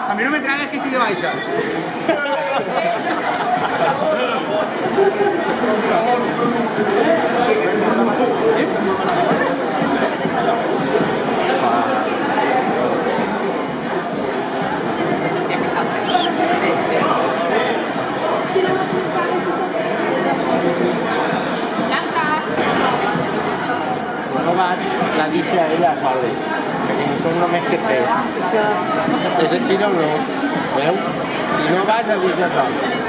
A mí no me tragues que estoy de baixa. No vaig, la deixa a ella soles, perquè no som només que tres. És així o no? Veus? Si no vaig, la deixa soles.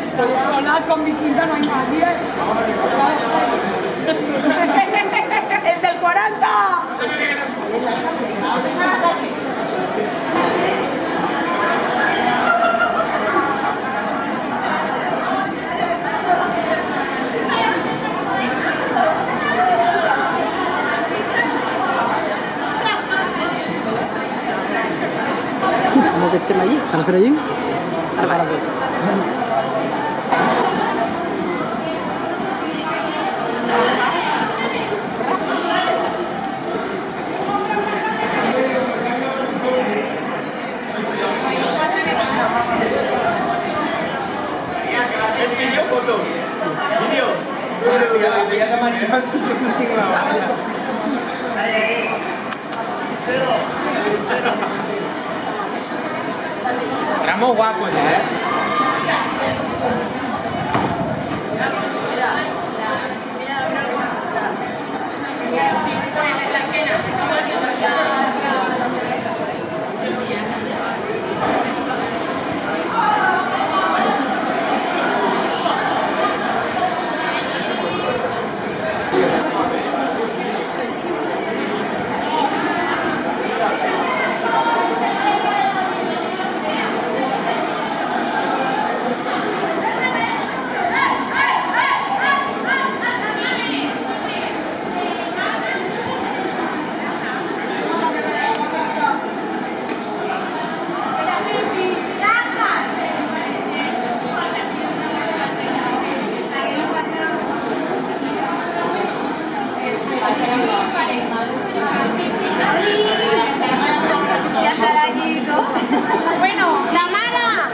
Estoy sola con mi quinta, no hay nadie. ¡Es del 40! ¿Cómo que estem allí? ¿Estás per allí? Ara vas. Es vídeo, foto. Vídeo. Voy a camarillo, tú que no tienes la valla. Cero. Estamos guapos, Bueno, la Mara.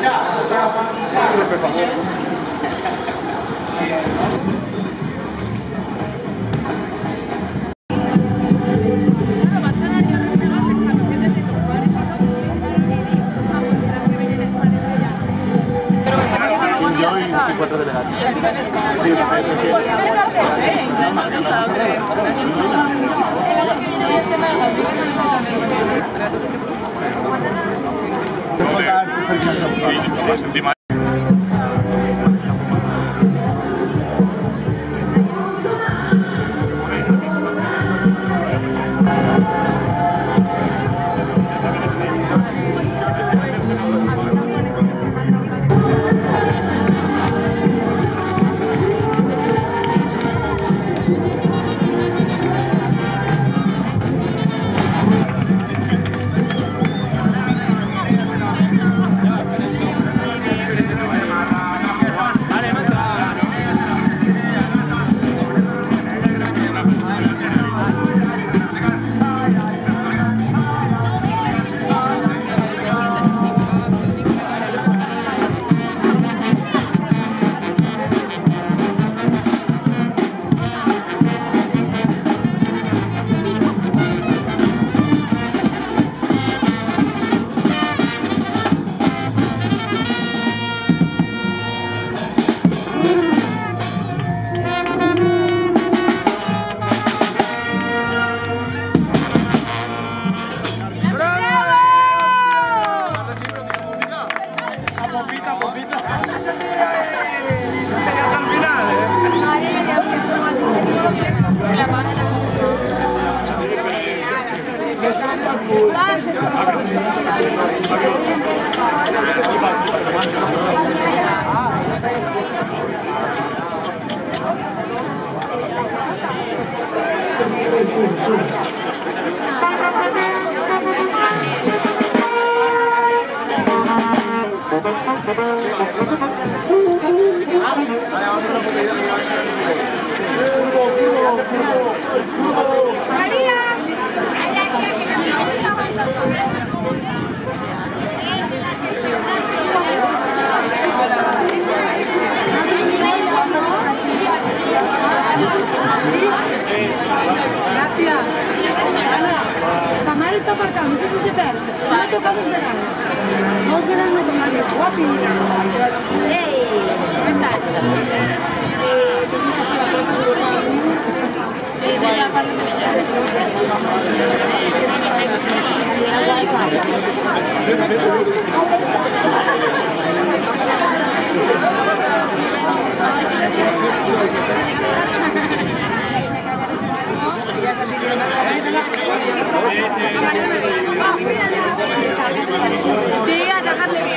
Ya. Per favore. Yo y 4 delegados. Tamara está aparcado, no sé si se perde. No ha tocado los veranos. Los veranos no tocan los guapos. ¡Hey! ¿Cómo estás? Sí, a dejarle bien.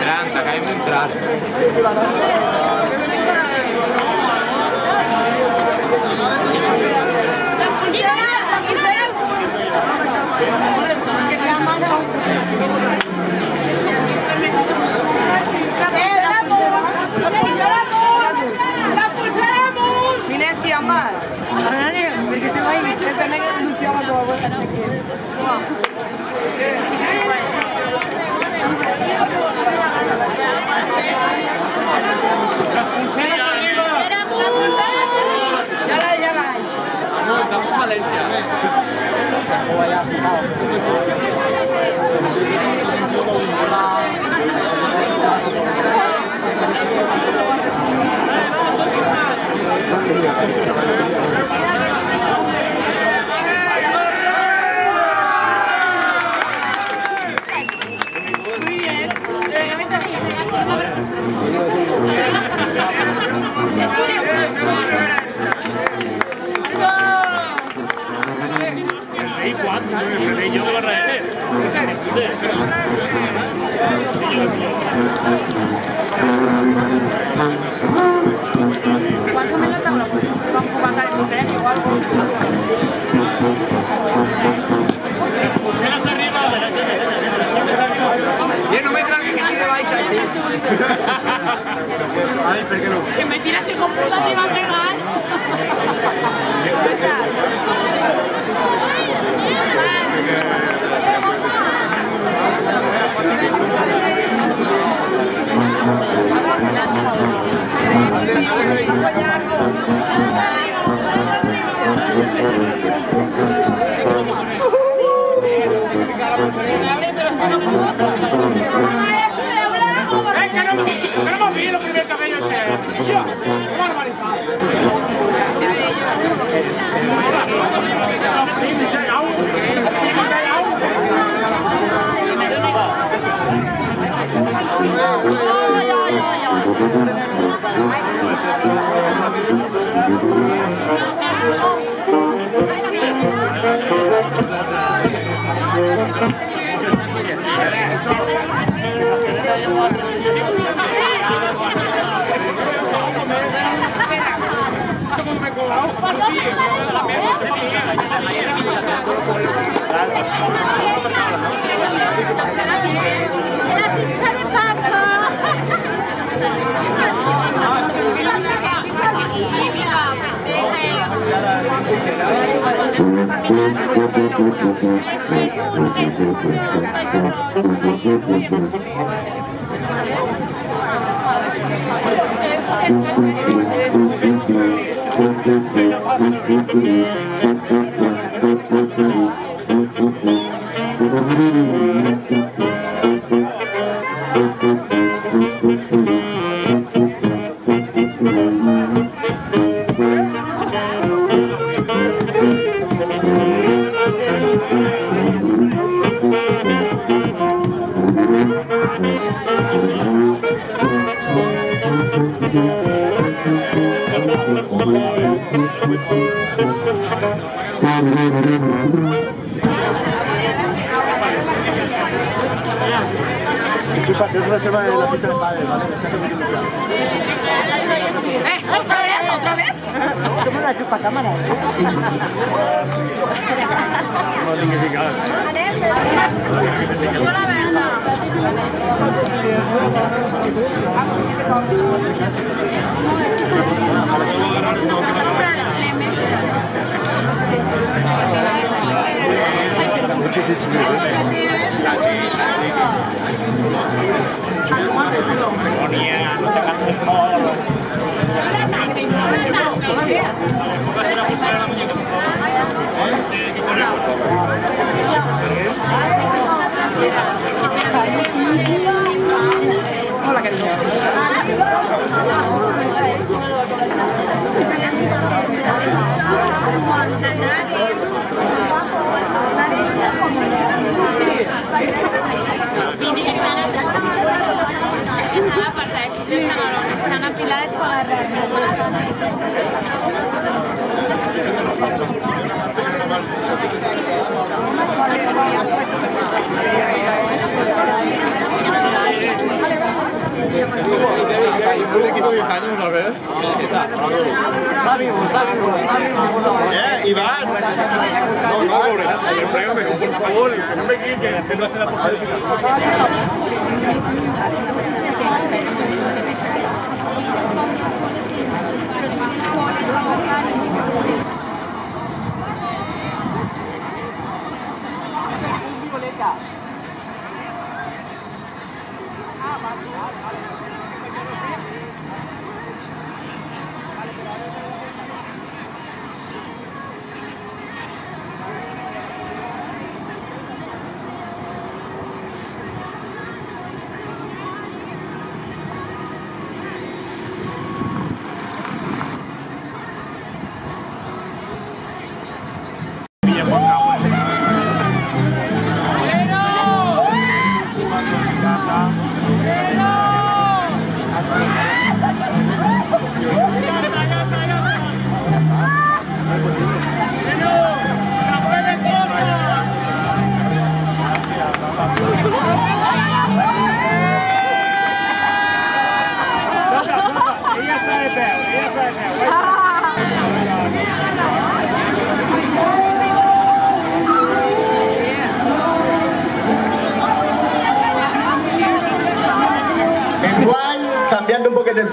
Grande, che hai entrato. Vinesi a mare. Perché se vai in certa non è che non chiama la volta Ya vai. No, estamos en Valencia. O vaya asustado. ¿Cuánto me la tabla? Pues vamos a pagar el premio o algo. No me tragues que estoy de baixa, che. Ay, ¿por qué no? Que me tiraste con puta te iba a pegar. Queremos bien lo primer cabello este. ¡Qué barbaridad! Chúpate una semana en la pista de pádel, ¿vale? ¿Otra vez? ¿Otra vez? Somos una chupacámara. No dignificado. No te canses morro. Hola, cariño. Están afiladas con la Un equipo de años, ¿no ves? Está vivo, está vivo. Iván. No, pobre. Por favor, no me quites, que no hace la portada de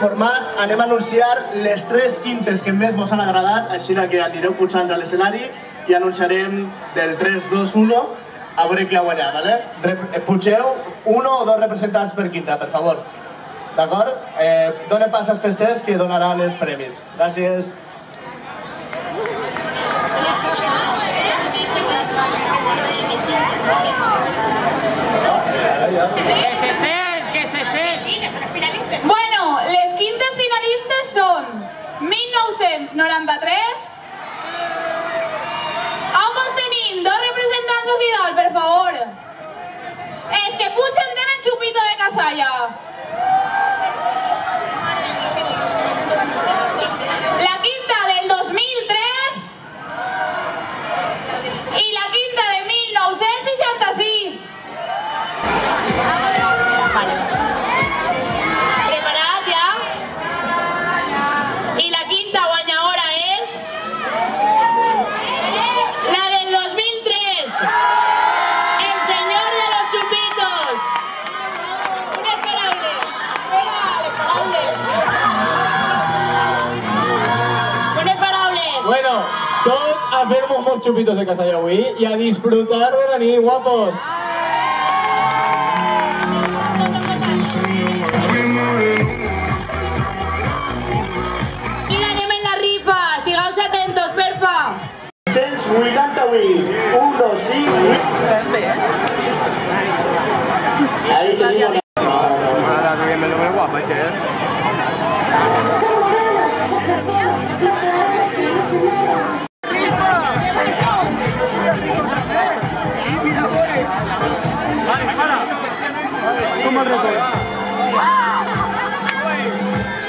format, anem a anunciar les 3 quintes que més vos han agradat, així que anireu pujant a l'escenari i anunciarem del 3, 2, 1 a veure qui ha guanyat, ¿vale? Pugeu 1 o 2 representants per quinta, per favor. D'acord? Dóna pas als festers que donaran els premis. Gràcies. Que se sent! Bueno, les quintes finalistes són 1993. Ambos tenim 2 representants socials, per favor. És que pugen tenen xupito de casalla. La quinta del 2003 i la quinta de 1966. Preparat ja? I la quinta guanyadora és la del 2003, el señor de los chupitos. Unes paraules. Unes paraules. Bueno, tots a fer-nos molts xupitos de casa avui i a disfrutar de la nit, guapos. I l'anem en la rifa, estigueu atentos, perfa. 188, 1, 2, 5, 8. Ahí tenim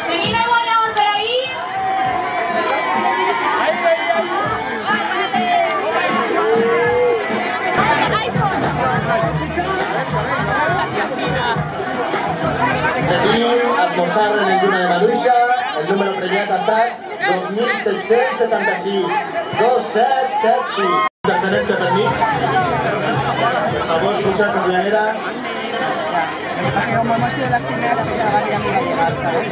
Tenim el guanyador per ahí. Tenim esmorzar en el lluna de Maduixa, el número premiat ha estat 2776, 2776. Transferència per mig. Per favor, puja per llanera. Como hemos sido las primeras, que ya varias amigas llegar, ¿sabes?